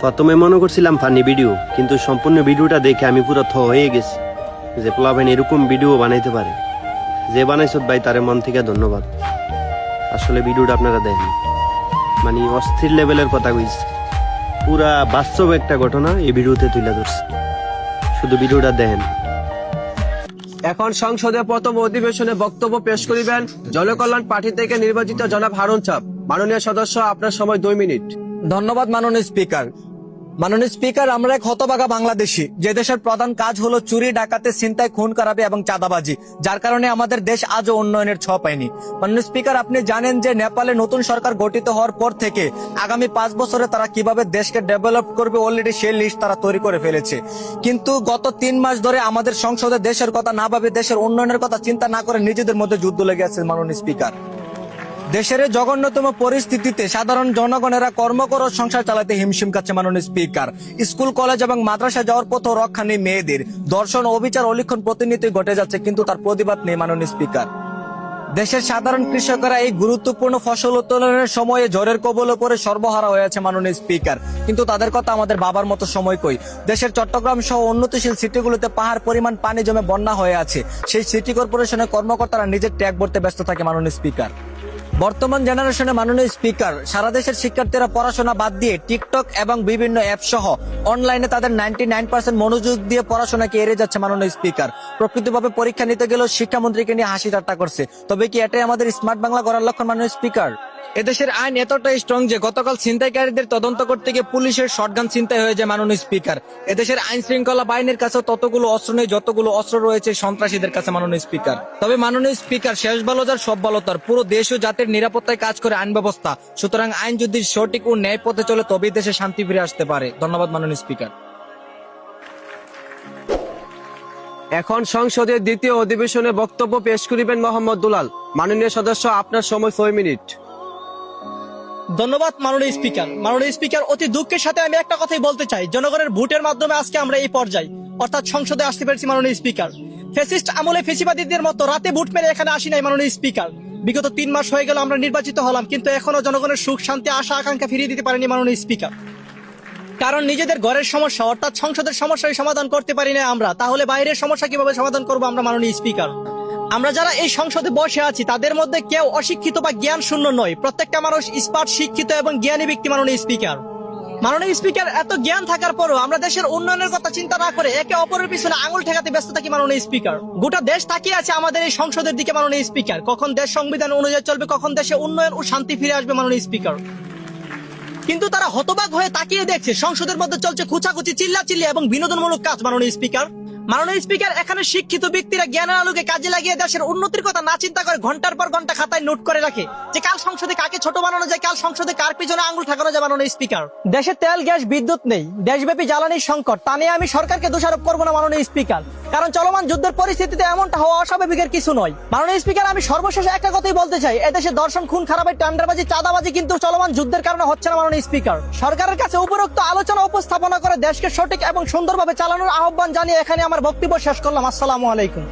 প্রথমে মনে করছিলাম ফানি ভিডিও, কিন্তু সম্পূর্ণ ভিডিওটা দেখে আমি পুরো হয়ে গেছি যে পোলাবেন এরকম ভিডিও বানাইতে পারে। যে বানাইছ ভাই তারে মন থেকে ধন্যবাদ। আসলে ভিডিওটা আপনারা দেখেন, মানে অস্থির লেভেলের কথা কইছে, পুরা বাস্তব একটা ঘটনা এই ভিডিওতে তুলে ধরছে। শুধু ভিডিওটা দেখেন। এখন সংসদে প্রথম অধিবেশনে বক্তব্য পেশ করিবেন জনকল্যাণ পার্টি থেকে নির্বাচিত জনাব হারুন চাপ। মাননীয় সদস্য, আপনার সময় 2 মিনিট। ধন্যবাদ মাননীয় স্পিকার। মাননীয় স্পিকার, আমরা এক হতভাগা বাংলাদেশী, যে দেশের প্রধান কাজ হলো চুরি, ডাকাতি, ছিনতাই, খুন খারাপি এবং চাঁদাবাজি, যার কারণে আমাদের দেশ আজও উন্নয়নের ছোঁয়া পায়নি। মাননীয় স্পিকার, আপনি জানেন যে নেপালে নতুন সরকার গঠিত হওয়ার পর থেকে আগামী 5 বছরে তারা কিভাবে দেশকে ডেভেলপ করবে অলরেডি সেই লিস্ট তারা তৈরি করে ফেলেছে। কিন্তু গত 3 মাস ধরে আমাদের সংসদে দেশের কথা না ভাবে, দেশের উন্নয়নের কথা চিন্তা না করে নিজেদের মধ্যে যুদ্ধ লেগে আছে। মাননীয় স্পিকার, দেশের জঘন্যতম পরিস্থিতিতে সাধারণ জনগণেরা কর্মকর ও সংসার চালাতে হিমশিম খাচ্ছে। মাননীয় স্পিকার, স্কুল, কলেজ এবং মাদ্রাসা যাওয়ার পথও রক্ষা নেই মেয়েদের। ধর্ষণ, অবিচার, অলিক্ষণ প্রতিনিয়তই ঘটে যাচ্ছে, কিন্তু তার প্রতিবাদ নেই। মাননীয় স্পিকার, দেশের সাধারণ কৃষকরা এই গুরুত্বপূর্ণ ফসল উত্তোলনের সময়ে ঝড়ের কবলে পড়ে সর্বহারা হয়ে আছে। মাননীয় স্পিকার, কিন্তু তাদের কথা আমাদের বাবার মতো সময় কই। দেশের চট্টগ্রাম সহ উন্নতিশীল সিটিগুলোতে পাহাড় পরিমাণ পানি জমে বন্যা হয়ে আছে। সেই সিটি কর্পোরেশনের কর্মকর্তারা নিজের ট্যাগ ভরতে ব্যস্ত থাকে। মাননীয় স্পিকার, বর্তমান জেনারেশনে মাননীয় স্পিকার, সারা দেশের শিক্ষার্থীরা পড়াশোনা বাদ দিয়ে টিকটক এবং বিভিন্ন অ্যাপ সহ অনলাইনে তাদের 99% মনোযোগ দিয়ে পড়াশোনাকে এড়িয়ে যাচ্ছে। মাননীয় স্পিকার, প্রকৃতভাবে পরীক্ষা নিতে গেলেও শিক্ষামন্ত্রীকে নিয়ে হাসি ঠাট্টা করছে। তবে কি এটাই আমাদের স্মার্ট বাংলা গড়ার লক্ষ্য? মাননীয় স্পিকার, এদেশের আইন এতটাই স্ট্রং যে গতকাল ছিনতাইকারীদের তদন্ত করতে গিয়ে পুলিশের শটগান ছিনতাই হয়ে যায়। মাননীয় স্পিকার, এদেশের আইন শৃঙ্খলা বাহিনীর কাছে ততগুলো অস্ত্র নেই যতগুলো অস্ত্র রয়েছে সন্ত্রাসীদের কাছে। মাননীয় স্পিকার, তবে মাননীয় স্পিকার, শেষ ভালো যার সব ভালো তার, পুরো দেশ ও জাতির নিরাপত্তায় কাজ করে আইন ব্যবস্থা। সুতরাং আইন যদি সঠিক ও ন্যায় পথে চলে তবেই দেশে শান্তি ফিরে আসতে পারে। ধন্যবাদ মাননীয় স্পিকার। এখন সংসদের দ্বিতীয় অধিবেশনে বক্তব্য পেশ করিবেন মোহাম্মদ দুলাল। মাননীয় সদস্য, আপনার সময় 6 মিনিট। ধন্যবাদ মাননীয় স্পিকার। মাননীয় স্পিকার, অতি দুঃখের সাথে আমি একটা কথাই বলতে চাই, জনগণের ভোটের মাধ্যমে আজকে আমরা এই পর্যায়ে অর্থাৎ সংসদে আসতে পেরেছি। মাননীয় স্পিকার, ফ্যাসিস্ট আমলে ফেসিবাদীদের মতো রাতে ভোট মেরে এখানে আসি নাই। মাননীয় স্পিকার, বিগত 3 মাস হয়ে গেল আমরা নির্বাচিত হলাম, কিন্তু এখনো জনগণের সুখ শান্তি আশা আকাঙ্ক্ষা ফিরিয়ে দিতে পারেনি। মাননীয় স্পিকার, কারণ নিজেদের ঘরের সমস্যা অর্থাৎ সংসদের সমস্যার সমাধান করতে পারি না আমরা, তাহলে বাইরের সমস্যা কিভাবে সমাধান করবো আমরা? মাননীয় স্পিকার, আমরা যারা এই সংসদে বসে আছি তাদের মধ্যে কেউ অশিক্ষিত বা জ্ঞান শূন্য নয়, প্রত্যেকটা মানুষ স্মার্ট, শিক্ষিত এবং জ্ঞানী ব্যক্তি। মাননীয় স্পিকার, মাননীয় স্পিকার, এত জ্ঞান থাকার পরও আমরা দেশের উন্নয়নের কথা চিন্তা না করে একে অপরের পিছনে আঙুল ঠেকাতে ব্যস্ত থাকি। মাননীয় স্পিকার, গোটা দেশ তাকিয়ে আছে আমাদের এই সংসদের দিকে। মাননীয় স্পিকার, কখন দেশ সংবিধান অনুযায়ী চলবে, কখন দেশে উন্নয়ন ও শান্তি ফিরে আসবে। মাননীয় স্পিকার, কিন্তু তারা হতবাক হয়ে তাকিয়ে দেখছে সংসদের মধ্যে চলছে খুচাখুচি, চিল্লাচিল্লি এবং বিনোদনমূলক কাজ। মাননীয় স্পিকার, এখানে শিক্ষিত ব্যক্তিরা জ্ঞানের আলোকে কাজে লাগিয়ে দেশের উন্নতির কথা না চিন্তা করে ঘন্টার পর ঘন্টা খাতায় নোট করে রাখে যে কাল সংসদে কাকে ছোট বানানো যায়, কাল সংসদে কার পিছনে আঙুল ঠাকানো যায়। মাননীয় স্পিকার, দেশে তেল, গ্যাস, বিদ্যুৎ নেই, দেশব্যাপী জ্বালানির সংকট, তা নিয়ে আমি সরকারকে দোষারোপ করবো না। মাননীয় স্পিকার, কারণ চলমান যুদ্ধের পরিস্থিতিতে এমনটা হওয়া অস্বাভাবিকের কিছু নয়। মাননীয় স্পিকার, আমি সর্বশেষে একটা কথাই বলতে চাই, এদেশে দর্শন, খুন খারাপের, টেন্ডারবাজি, চাঁদাবাজি কিন্তু চলমান যুদ্ধের কারণে হচ্ছে না। মাননীয় স্পিকার, সরকারের কাছে উপরোক্ত আলোচনা উপস্থাপনা করে দেশকে সঠিক এবং সুন্দরভাবে চালানোর আহ্বান জানিয়ে এখানে আমার বক্তব্য শেষ করলাম। আসসালামু আলাইকুম।